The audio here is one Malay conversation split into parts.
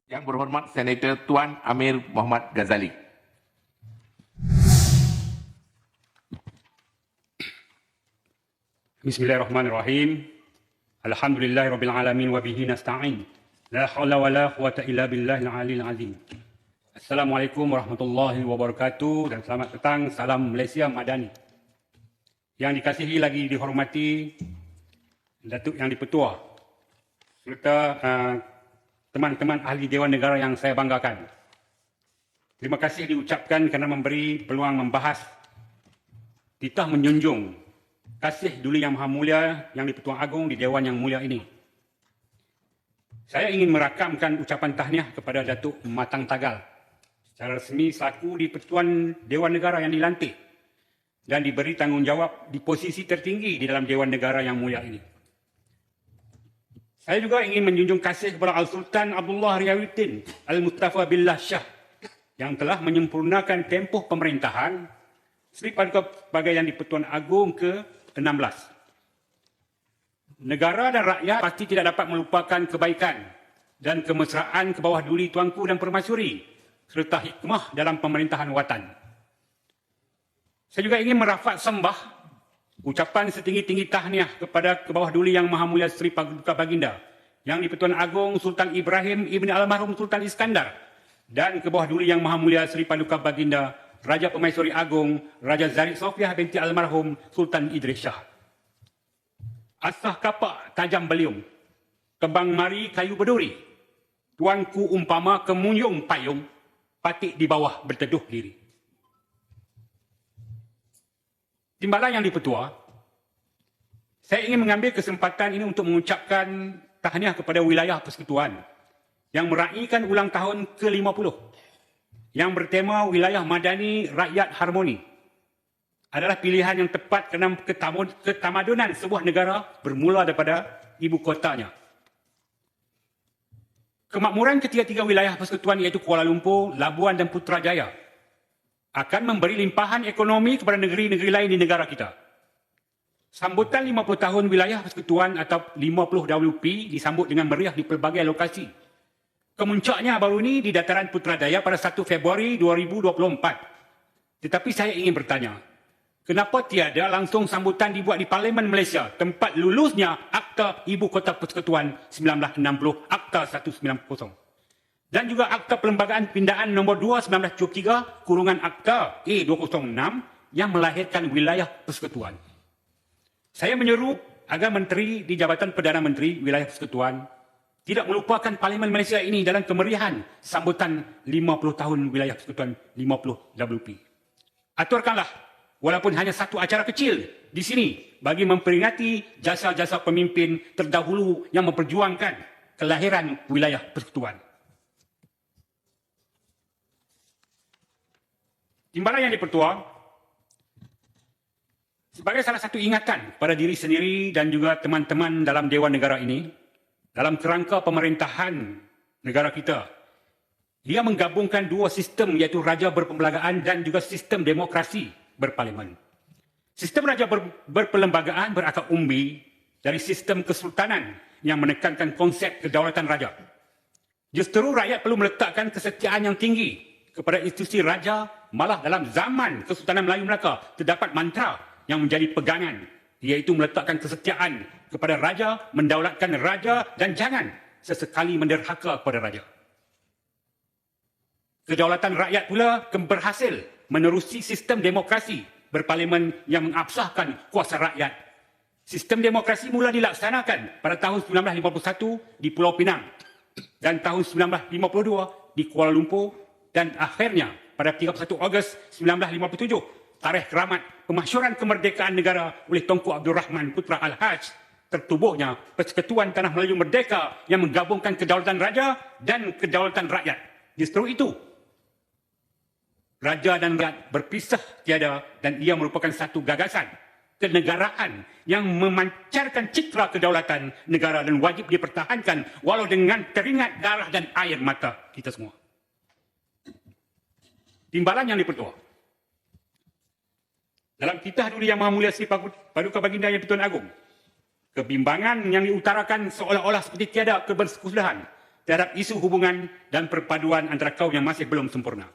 Yang berhormat Senator Tuan Amir Muhammad Ghazali. Bismillahirrahmanirrahim. Alhamdulillahirabbil alamin wa bihi nasta'in. La haula wala quwata illa billahil aliyil azim. Assalamualaikum warahmatullahi wabarakatuh dan selamat datang salam Malaysia Madani. Yang dikasihi lagi dihormati Datuk Yang di-Pertua serta teman-teman ahli Dewan Negara yang saya banggakan. Terima kasih diucapkan kerana memberi peluang membahas titah menjunjung kasih Duli Yang Maha Mulia Yang di-Pertuan Agong di Dewan Yang Mulia ini. Saya ingin merakamkan ucapan tahniah kepada Datuk Matang Tagal secara resmi selaku di-Pertuan Dewan Negara yang dilantik dan diberi tanggungjawab di posisi tertinggi di dalam Dewan Negara Yang Mulia ini. Saya juga ingin menjunjung kasih kepada Al-Sultan Abdullah Riyawiddin Al-Mustafa Billah Shah yang telah menyempurnakan tempoh pemerintahan Sri Paduka sebagai Yang di-Pertuan Agong ke-16. Negara dan rakyat pasti tidak dapat melupakan kebaikan dan kemesraan ke bawah Duli Tuanku dan Permaisuri serta hikmah dalam pemerintahan watan. Saya juga ingin merafat sembah ucapan setinggi-tinggi tahniah kepada ke bawah Duli Yang Maha Mulia Sri Paduka Baginda Yang di-Pertuan Agong Sultan Ibrahim Ibn Almarhum Sultan Iskandar dan ke bawah Duli Yang Maha Mulia Sri Paduka Baginda Raja Permaisuri Agong Raja Zarif Sofiah binti Almarhum Sultan Idris Shah. Asah kapak tajam beliung, kebang mari kayu berduri, tuanku umpama kemunjung payung, patik di bawah berteduh diri. Timbalan Yang di-Pertua, saya ingin mengambil kesempatan ini untuk mengucapkan tahniah kepada wilayah persekutuan yang meraihkan ulang tahun ke-50 yang bertema Wilayah Madani Rakyat Harmoni adalah pilihan yang tepat kerana ketamadunan sebuah negara bermula daripada ibu kotanya. Kemakmuran ketiga-tiga wilayah persekutuan iaitu Kuala Lumpur, Labuan dan Putrajaya akan memberi limpahan ekonomi kepada negeri-negeri lain di negara kita. Sambutan 50 tahun wilayah persekutuan atau 50 WP disambut dengan meriah di pelbagai lokasi. Kemuncaknya baru ini di dataran Putrajaya pada 1 Februari 2024. Tetapi saya ingin bertanya, kenapa tiada langsung sambutan dibuat di Parlimen Malaysia, tempat lulusnya Akta Ibu Kota Persekutuan 1960, Akta 190. Dan juga Akta Perlembagaan Pindaan nombor 2 1973, kurungan Akta A206 yang melahirkan wilayah persekutuan. Saya menyeru agar Menteri di Jabatan Perdana Menteri Wilayah Persekutuan tidak melupakan Parlimen Malaysia ini dalam kemeriahan sambutan 50 tahun wilayah persekutuan 50 WP. Aturkanlah walaupun hanya satu acara kecil di sini bagi memperingati jasa-jasa pemimpin terdahulu yang memperjuangkan kelahiran wilayah persekutuan. Timbalan Yang di-Pertua, sebagai salah satu ingatan pada diri sendiri dan juga teman-teman dalam Dewan Negara ini, dalam kerangka pemerintahan negara kita, ia menggabungkan dua sistem iaitu Raja Berperlembagaan dan juga sistem demokrasi berparlimen. Sistem Raja Berperlembagaan berakar umbi dari sistem kesultanan yang menekankan konsep kedaulatan raja. Justru rakyat perlu meletakkan kesetiaan yang tinggi kepada institusi raja, malah dalam zaman Kesultanan Melayu Melaka terdapat mantra yang menjadi pegangan, iaitu meletakkan kesetiaan kepada raja, mendaulatkan raja dan jangan sesekali menderhaka kepada raja. Kedaulatan rakyat pula berhasil menerusi sistem demokrasi berparlimen yang mengabsahkan kuasa rakyat. Sistem demokrasi mula dilaksanakan pada tahun 1951 di Pulau Pinang dan tahun 1952 di Kuala Lumpur dan akhirnya pada 31 Ogos 1957, tarikh keramat pemasyuran kemerdekaan negara oleh Tunku Abdul Rahman Putra Al-Haj, tertubuhnya Persekutuan Tanah Melayu Merdeka yang menggabungkan kedaulatan raja dan kedaulatan rakyat. Justru itu, raja dan rakyat berpisah tiada dan ia merupakan satu gagasan kenegaraan yang memancarkan citra kedaulatan negara dan wajib dipertahankan walau dengan teringat darah dan air mata kita semua. Timbalan Yang di-Pertua, dalam titah Duli Yang Maha Mulia Sri Paduka Baginda Yang di-Pertuan Agong, kebimbangan yang diutarakan seolah-olah seperti tiada kebersekudahan terhadap isu hubungan dan perpaduan antara kaum yang masih belum sempurna.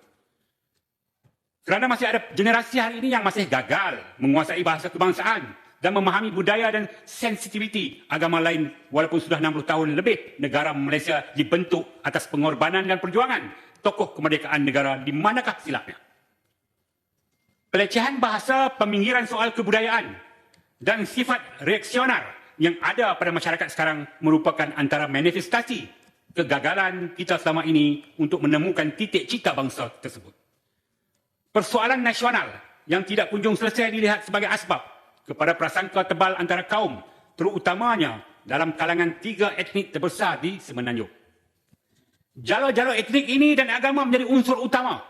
Kerana masih ada generasi hari ini yang masih gagal menguasai bahasa kebangsaan dan memahami budaya dan sensitiviti agama lain walaupun sudah 60 tahun lebih negara Malaysia dibentuk atas pengorbanan dan perjuangan tokoh kemerdekaan negara, di manakah silapnya? Pelecehan bahasa, peminggiran soal kebudayaan dan sifat reaksioner yang ada pada masyarakat sekarang merupakan antara manifestasi kegagalan kita selama ini untuk menemukan titik cita bangsa tersebut. Persoalan nasional yang tidak kunjung selesai dilihat sebagai asbab kepada prasangka tebal antara kaum, terutamanya dalam kalangan 3 etnik terbesar di Semenanjung. Jala-jala etnik ini dan agama menjadi unsur utama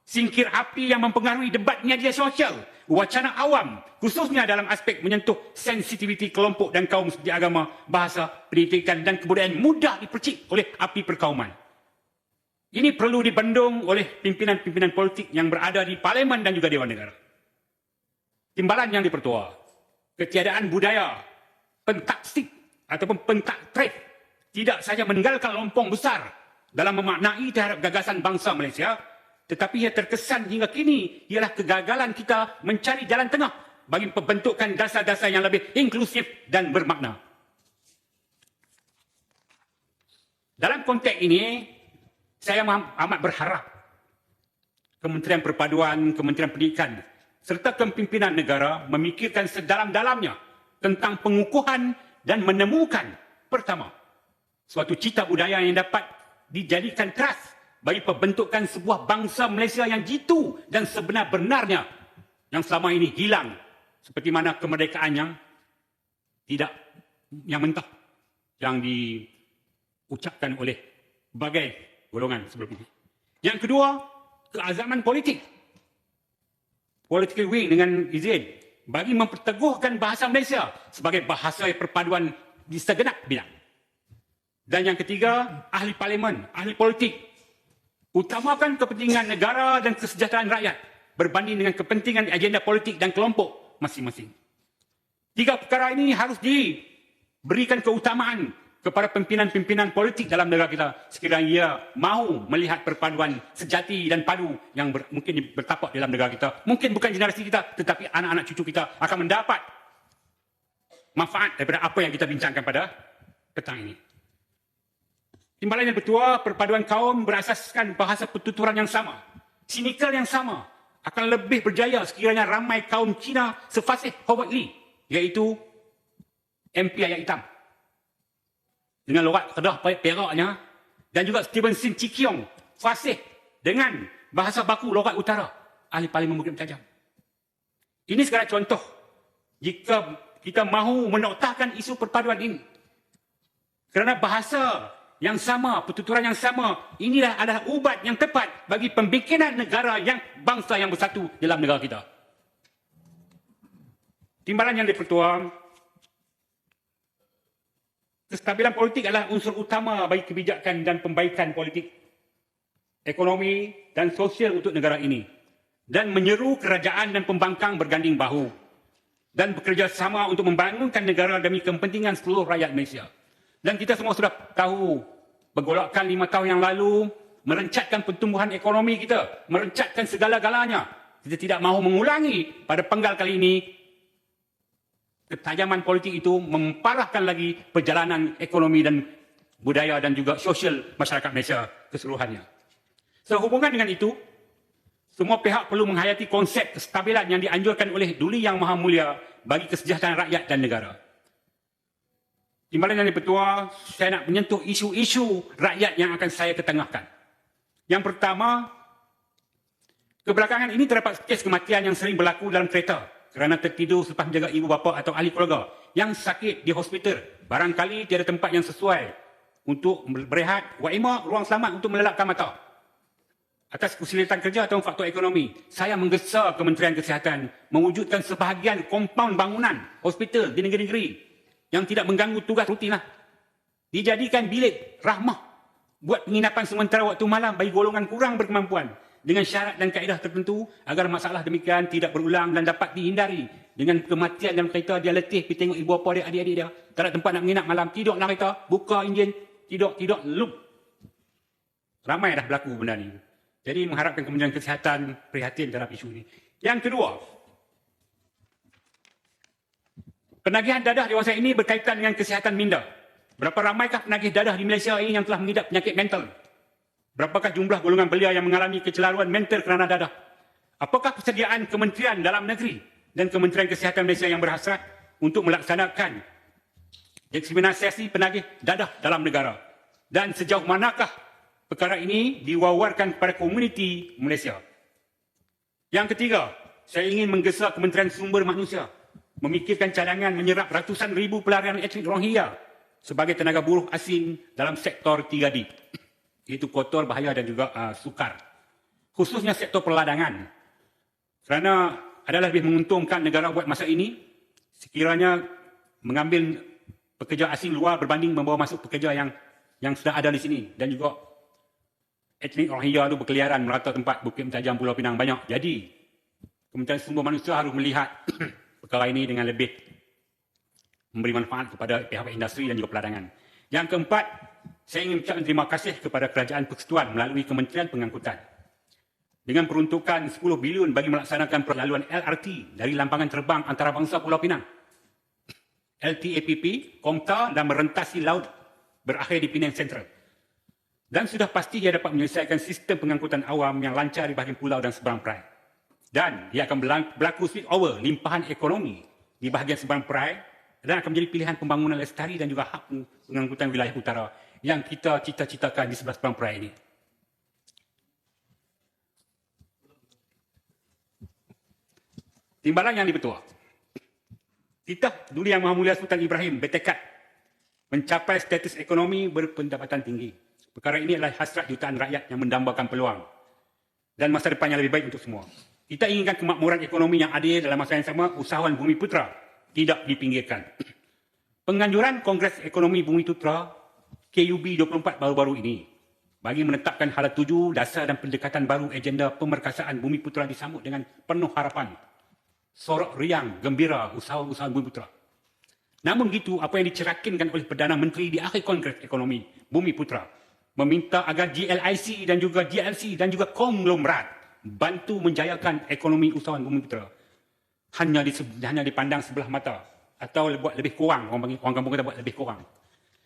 singkir api yang mempengaruhi debat media sosial, wacana awam, khususnya dalam aspek menyentuh sensitiviti kelompok dan kaum segi agama, bahasa, pendidikan dan kebudayaan mudah dipercik oleh api perkauman. Ini perlu dibendung oleh pimpinan-pimpinan politik yang berada di Parlimen dan juga Dewan Negara. Timbalan yang dipertua, ketiadaan budaya, pentaksik ataupun pentaktrik tidak saja meninggalkan lompong besar dalam memaknai terhadap gagasan bangsa Malaysia, tetapi yang terkesan hingga kini ialah kegagalan kita mencari jalan tengah bagi pembentukan dasar-dasar yang lebih inklusif dan bermakna. Dalam konteks ini, saya amat berharap Kementerian Perpaduan, Kementerian Pendidikan serta kepimpinan negara memikirkan sedalam-dalamnya tentang pengukuhan dan menemukan, pertama, suatu cita budaya yang dapat dijadikan teras bagi pembentukan sebuah bangsa Malaysia yang jitu dan sebenar-benarnya yang selama ini hilang, seperti mana kemerdekaan yang tidak, yang mentah, yang diucapkan oleh berbagai golongan sebelum ini. Yang kedua, keazaman politik. Political will dengan izin bagi memperteguhkan bahasa Malaysia sebagai bahasa perpaduan di segenap bidang. Dan yang ketiga, ahli parlimen, ahli politik. Utamakan kepentingan negara dan kesejahteraan rakyat berbanding dengan kepentingan agenda politik dan kelompok masing-masing. 3 perkara ini harus diberikan keutamaan kepada pimpinan-pimpinan politik dalam negara kita sekiranya ia mahu melihat perpaduan sejati dan padu yang mungkin bertapak dalam negara kita. Mungkin bukan generasi kita, tetapi anak-anak cucu kita akan mendapat manfaat daripada apa yang kita bincangkan pada petang ini. Timbalan yang kedua, perpaduan kaum berasaskan bahasa pertuturan yang sama, sinikal yang sama, akan lebih berjaya sekiranya ramai kaum Cina sefasih Howard Lee, iaitu MP Ayat Hitam, dengan logat Kedah Peraknya, dan juga Stevenson Chikiong fasih dengan bahasa baku logat utara, ahli parlimen Bukit Tajam. Ini sekadar contoh jika kita mahu menoktahkan isu perpaduan ini. Kerana bahasa yang sama, pertuturan yang sama, inilah adalah ubat yang tepat bagi pembikinan negara yang bangsa yang bersatu dalam negara kita. Timbalan yang dipertua, kestabilan politik adalah unsur utama bagi kebijakan dan pembaikan politik, ekonomi dan sosial untuk negara ini, dan menyeru kerajaan dan pembangkang berganding bahu dan bekerjasama untuk membangunkan negara demi kepentingan seluruh rakyat Malaysia. Dan kita semua sudah tahu pergolakan 5 tahun yang lalu merencatkan pertumbuhan ekonomi kita, merencatkan segala-galanya. Kita tidak mahu mengulangi pada penggal kali ini ketajaman politik itu memparahkan lagi perjalanan ekonomi dan budaya dan juga sosial masyarakat Malaysia keseluruhannya. Sehubungan dengan itu, semua pihak perlu menghayati konsep kestabilan yang dianjurkan oleh Duli Yang Maha Mulia bagi kesejahteraan rakyat dan negara. Timbalan yang dipertua, saya nak menyentuh isu-isu rakyat yang akan saya ketengahkan. Yang pertama, kebelakangan ini terdapat kes kematian yang sering berlaku dalam kereta kerana tertidur selepas menjaga ibu bapa atau ahli keluarga yang sakit di hospital. Barangkali tiada tempat yang sesuai untuk berehat, waima ruang selamat untuk melelapkan mata. Atas kesulitan kerja atau faktor ekonomi, saya menggesa Kementerian Kesihatan mewujudkan sebahagian kompaun bangunan hospital di negeri-negeri yang tidak mengganggu tugas rutin dijadikan bilik rahmah buat penginapan sementara waktu malam bagi golongan kurang berkemampuan dengan syarat dan kaedah tertentu agar masalah demikian tidak berulang dan dapat dihindari. Dengan kematian dalam kereta, dia letih pergi tengok ibu bapa dia, adik-adik dia, tak ada tempat nak menginap malam, tidur dalam kereta, buka enjin, tidur, loop. Ramai dah berlaku benda ni. Jadi mengharapkan Kementerian Kesihatan prihatin dalam isu ini. Yang kedua, penagihan dadah di kawasan ini berkaitan dengan kesihatan minda. Berapa ramaikah penagih dadah di Malaysia ini yang telah mengidap penyakit mental? Berapakah jumlah golongan belia yang mengalami kecelaruan mental kerana dadah? Apakah persediaan Kementerian Dalam Negeri dan Kementerian Kesihatan Malaysia yang berhasrat untuk melaksanakan eksaminasi penagih dadah dalam negara? Dan sejauh manakah perkara ini diwawarkan kepada komuniti Malaysia? Yang ketiga, saya ingin menggesa Kementerian Sumber Manusia memikirkan cadangan menyerap ratusan ribu pelarian etnik Rohingya sebagai tenaga buruh asing dalam sektor 3D, iaitu kotor, bahaya dan juga sukar. Khususnya sektor perladangan. Kerana adalah lebih menguntungkan negara buat masa ini sekiranya mengambil pekerja asing luar berbanding membawa masuk pekerja yang sudah ada di sini. Dan juga etnik Rohingya itu berkeliaran merata tempat Bukit Mentajam, Pulau Pinang banyak. Jadi Kementerian Sumber Manusia harus melihat perkara ini dengan lebih memberi manfaat kepada pihak industri dan juga peladangan. Yang keempat, saya ingin mengucapkan terima kasih kepada Kerajaan Persekutuan melalui Kementerian Pengangkutan dengan peruntukan 10 bilion bagi melaksanakan perlaluan LRT dari lampangan terbang antarabangsa Pulau Pinang, LTAPP, Komtar dan merentasi laut berakhir di Penang Central. Dan sudah pasti ia dapat menyelesaikan sistem pengangkutan awam yang lancar di bahagian pulau dan seberang perai. Dan ia akan berlaku switch over limpahan ekonomi di bahagian seberang perai dan akan menjadi pilihan pembangunan lestari dan juga hak pengangkutan wilayah utara yang kita cita-citakan di sebelah seberang perai ini. Timbalan yang dipertua. Titah Duli Yang Maha Mulia Sultan Ibrahim bertekad mencapai status ekonomi berpendapatan tinggi. Perkara ini adalah hasrat jutaan rakyat yang mendambakan peluang dan masa depan yang lebih baik untuk semua. Kita inginkan kemakmuran ekonomi yang adil dalam masa yang sama, usahawan Bumiputra tidak dipinggirkan. Penganjuran Kongres Ekonomi Bumiputra KUB 24 baru-baru ini bagi menetapkan hala tuju, dasar dan pendekatan baru agenda pemerkasaan Bumiputra disambut dengan penuh harapan. Sorak riang, gembira usahawan-usahawan Bumiputra. Namun begitu, apa yang dicerakinkan oleh Perdana Menteri di akhir Kongres Ekonomi Bumiputra meminta agar GLIC dan juga GLC dan juga konglomerat bantu menjayakan ekonomi usahawan Bumiputra. Hanya dipandang sebelah mata atau buat lebih kurang, orang kampung kita buat lebih kurang.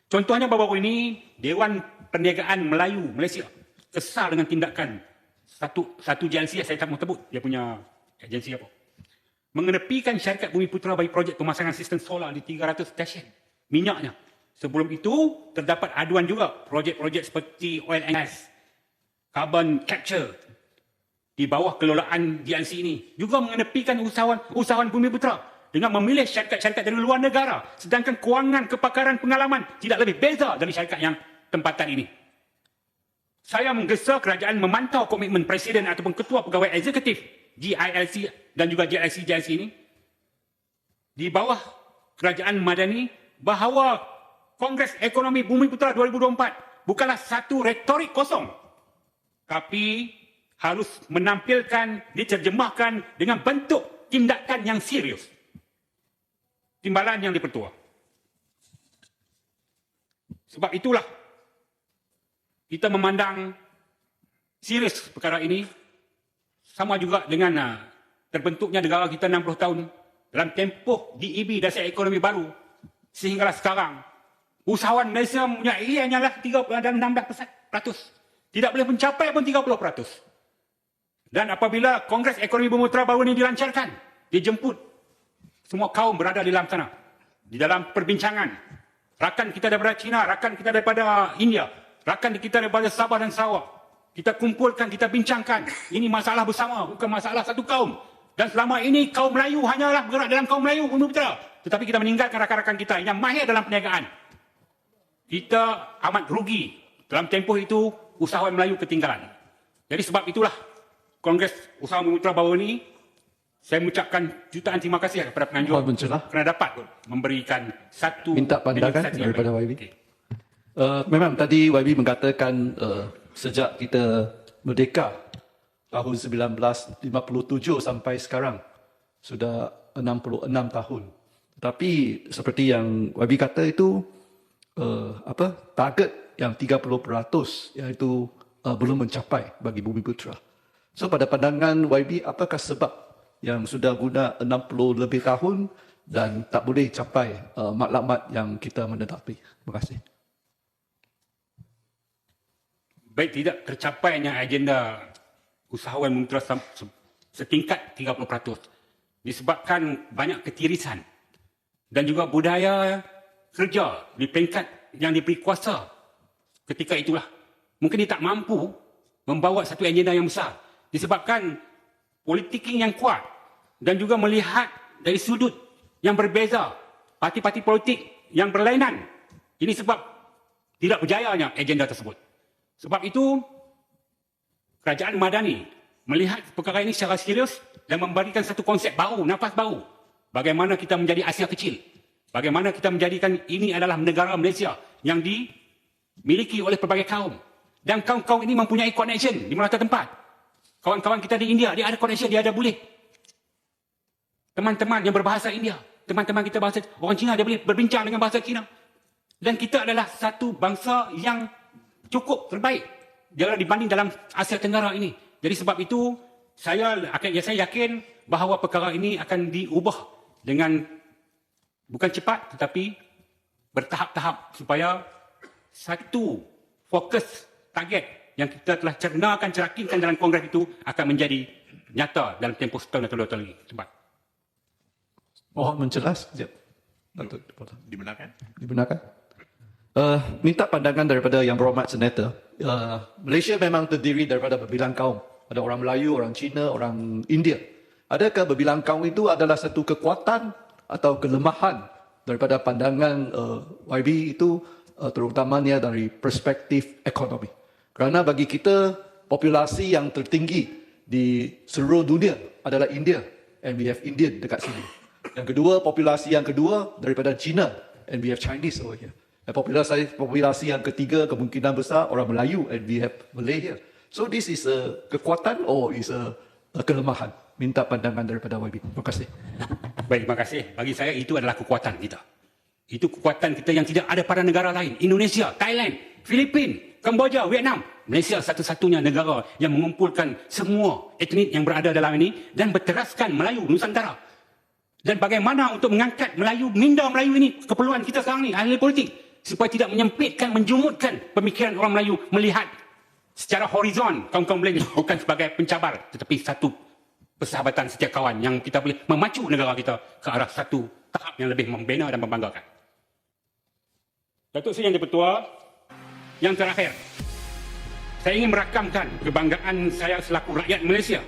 Contohnya baru-baru ini Dewan Perniagaan Melayu Malaysia kesal dengan tindakan satu GLC, saya tak mahu sebut dia punya agensi apa, mengenepikan syarikat Bumiputra bagi projek pemasangan sistem solar di 300 stesen minyaknya. Sebelum itu, terdapat aduan juga projek-projek seperti oil and gas, carbon capture di bawah kelolaan GLC ini. Juga mengenepikan usahawan Bumiputra dengan memilih syarikat-syarikat dari luar negara. Sedangkan kewangan, kepakaran, pengalaman tidak lebih beza dari syarikat yang tempatan ini. Saya menggesa kerajaan memantau komitmen Presiden ataupun Ketua Pegawai Eksekutif GILC dan juga GLC ini di bawah Kerajaan Madani bahawa Kongres Ekonomi Bumiputra 2024 bukanlah satu retorik kosong, tapi harus menampilkan, diterjemahkan dengan bentuk tindakan yang serius. Timbalan yang dipertua. Sebab itulah kita memandang serius perkara ini, sama juga dengan terbentuknya negara kita 60 tahun dalam tempoh DEB, dasar ekonomi baru, sehinggalah sekarang usahawan Malaysia mempunyai hanyalah 16%. Tidak boleh mencapai pun 30%. Dan apabila Kongres Ekonomi Bumiputra baru ini dilancarkan, dijemput semua kaum berada di dalam sana, di dalam perbincangan. Rakan kita daripada China, rakan kita daripada India, rakan kita daripada Sabah dan Sarawak. Kita kumpulkan, kita bincangkan. Ini masalah bersama, bukan masalah satu kaum. Dan selama ini kaum Melayu hanyalah bergerak dalam kaum Melayu Bumiputra. Tetapi kita meninggalkan rakan-rakan kita yang mahir dalam perniagaan. Kita amat rugi. Dalam tempoh itu, usahawan Melayu ketinggalan. Jadi sebab itulah, Kongres Usahawan Bumiputra baru ini, saya mengucapkan jutaan terima kasih kepada penganjur kerana dapat memberikan satu minta pandangan daripada YB. Okay. Memang tadi YB mengatakan sejak kita merdeka tahun 1957 sampai sekarang sudah 66 tahun. Tapi seperti yang YB kata itu target yang 30% iaitu belum mencapai bagi Bumiputera. So pada pandangan YB, apakah sebab yang sudah guna 60 lebih tahun dan tak boleh capai matlamat yang kita menetapi? Terima kasih. Baik tidak tercapainya agenda usahawan Bumiputera setingkat 30% disebabkan banyak ketirisan dan juga budaya kerja di peringkat yang diberi kuasa ketika itulah. Mungkin dia tak mampu membawa satu agenda yang besar disebabkan politiking yang kuat dan juga melihat dari sudut yang berbeza parti-parti politik yang berlainan. Ini sebab tidak berjayanya agenda tersebut. Sebab itu kerajaan Madani melihat perkara ini secara serius dan memberikan satu konsep baru, nafas baru. Bagaimana kita menjadi Asia kecil. Bagaimana kita menjadikan ini adalah negara Malaysia yang dimiliki oleh pelbagai kaum. Dan kaum-kaum ini mempunyai connection di merata tempat. Kawan-kawan kita di India, dia ada connection, dia ada boleh. Teman-teman yang berbahasa India, teman-teman kita bahasa orang Cina, dia boleh berbincang dengan bahasa Cina. Dan kita adalah satu bangsa yang cukup terbaik dibanding dalam Asia Tenggara ini. Jadi sebab itu, saya yakin bahawa perkara ini akan diubah dengan bukan cepat tetapi bertahap-tahap supaya satu fokus target yang kita telah cernakan dalam Kongres itu akan menjadi nyata dalam tempoh setahun atau 2 tahun lagi. Cepat. Mohon menjelas. Sekejap. Datuk Dipotong. Dibenarkan? Dibenarkan. Minta pandangan daripada Yang Berhormat Senator. Malaysia memang terdiri daripada berbilang kaum. Ada orang Melayu, orang Cina, orang India. Adakah berbilang kaum itu adalah satu kekuatan atau kelemahan daripada pandangan YB itu, terutamanya dari perspektif ekonomi? Kerana bagi kita, populasi yang tertinggi di seluruh dunia adalah India. And we have Indian dekat sini. Yang kedua, populasi yang kedua daripada China. And we have Chinese over here. Dan populasi yang ketiga kemungkinan besar orang Melayu. And we have Malay here. So this is a kekuatan or is a kelemahan? Minta pandangan daripada YB. Terima kasih. Baik, terima kasih. Bagi saya itu adalah kekuatan kita. Itu kekuatan kita yang tidak ada pada negara lain. Indonesia, Thailand, Filipina, Kemboja, Vietnam. Malaysia satu-satunya negara yang mengumpulkan semua etnik yang berada dalam ini dan berteraskan Melayu Nusantara. Dan bagaimana untuk mengangkat Melayu, minda Melayu ini, keperluan kita sekarang ni, ahli politik. Supaya tidak menyempitkan, menjumutkan pemikiran orang Melayu melihat secara horizon kaum-kaum Melayu bukan sebagai pencabar tetapi satu persahabatan setiap kawan yang kita boleh memacu negara kita ke arah satu tahap yang lebih membina dan membanggakan. Datuk Seri Yang Dipertua, yang terakhir, saya ingin merakamkan kebanggaan saya selaku rakyat Malaysia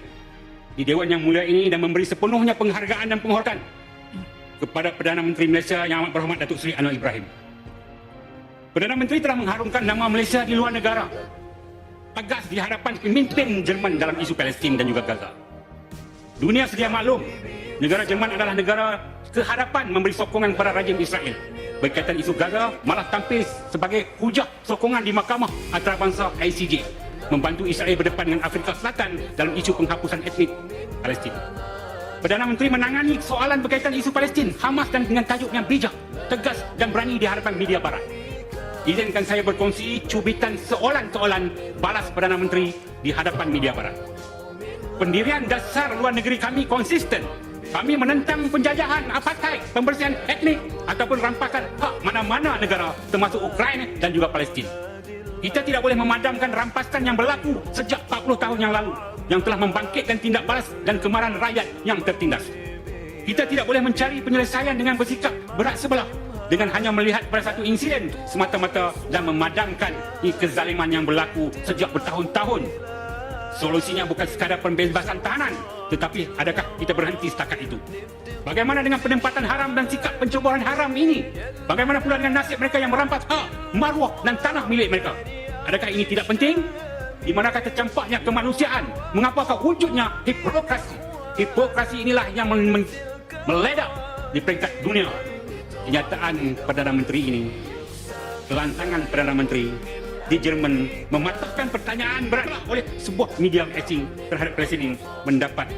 di Dewan Yang Mulia ini dan memberi sepenuhnya penghargaan dan penghormatan kepada Perdana Menteri Malaysia Yang Amat Berhormat Datuk Seri Anwar Ibrahim. Perdana Menteri telah mengharumkan nama Malaysia di luar negara, tegas di hadapan pemimpin Jerman dalam isu Palestin dan juga Gaza. Dunia sedia maklum, negara Jerman adalah negara kehadapan memberi sokongan kepada rejim Israel. Berkaitan isu Gaza, malah tampil sebagai hujah sokongan di Mahkamah Antarabangsa ICJ, membantu Israel berdepan dengan Afrika Selatan dalam isu penghapusan etnik Palestin. Perdana Menteri menangani soalan berkaitan isu Palestin, Hamas dan dengan tajuk yang bijak, tegas dan berani di hadapan media barat. Izinkan saya berkongsi cubitan soalan-soalan balas Perdana Menteri di hadapan media barat. Pendirian dasar luar negeri kami konsisten. Kami menentang penjajahan, apartheid, pembersihan etnik ataupun rampasan hak mana-mana negara termasuk Ukraina dan juga Palestin. Kita tidak boleh memadamkan rampasan yang berlaku sejak 40 tahun yang lalu yang telah membangkitkan tindak balas dan kemarahan rakyat yang tertindas. Kita tidak boleh mencari penyelesaian dengan bersikap berat sebelah dengan hanya melihat pada satu insiden semata-mata dan memadamkan kezaliman yang berlaku sejak bertahun-tahun. Solusinya bukan sekadar pembebasan tahanan, tetapi adakah kita berhenti setakat itu? Bagaimana dengan penempatan haram dan sikap penceburan haram ini? Bagaimana pula dengan nasib mereka yang merampas hak, maruah dan tanah milik mereka? Adakah ini tidak penting? Di manakah tercampaknya kemanusiaan? Mengapakah wujudnya hipokrasi? Hipokrasi inilah yang meledak di peringkat dunia. Kenyataan Perdana Menteri ini, kelantangan Perdana Menteri di Jerman mematahkan pertanyaan berat oleh sebuah media asing terhadap Presiden mendapat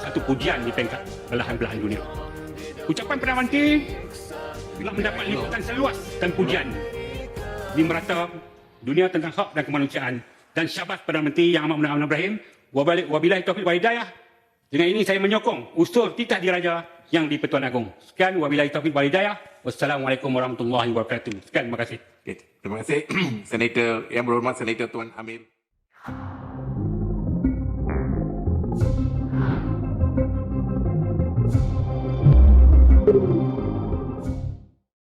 satu pujian di peringkat belahan-belahan dunia. Ucapan Perdana Menteri telah mendapat liputan seluas dan pujian di merata dunia tentang hak dan kemanusiaan. Dan syabas Perdana Menteri Yang Amat Mulia Anwar Ibrahim. Wabillahi taufiq wal hidayah. Dengan ini saya menyokong usul titah diraja yang di Pertuan Agong. Sekian, wabillahi taufiq wal hidayah. Wassalamualaikum warahmatullahi wabarakatuh. Sekian, terima kasih. Okay. Terima kasih Senator Yang Berhormat Senator Tuan Amir. Thank you.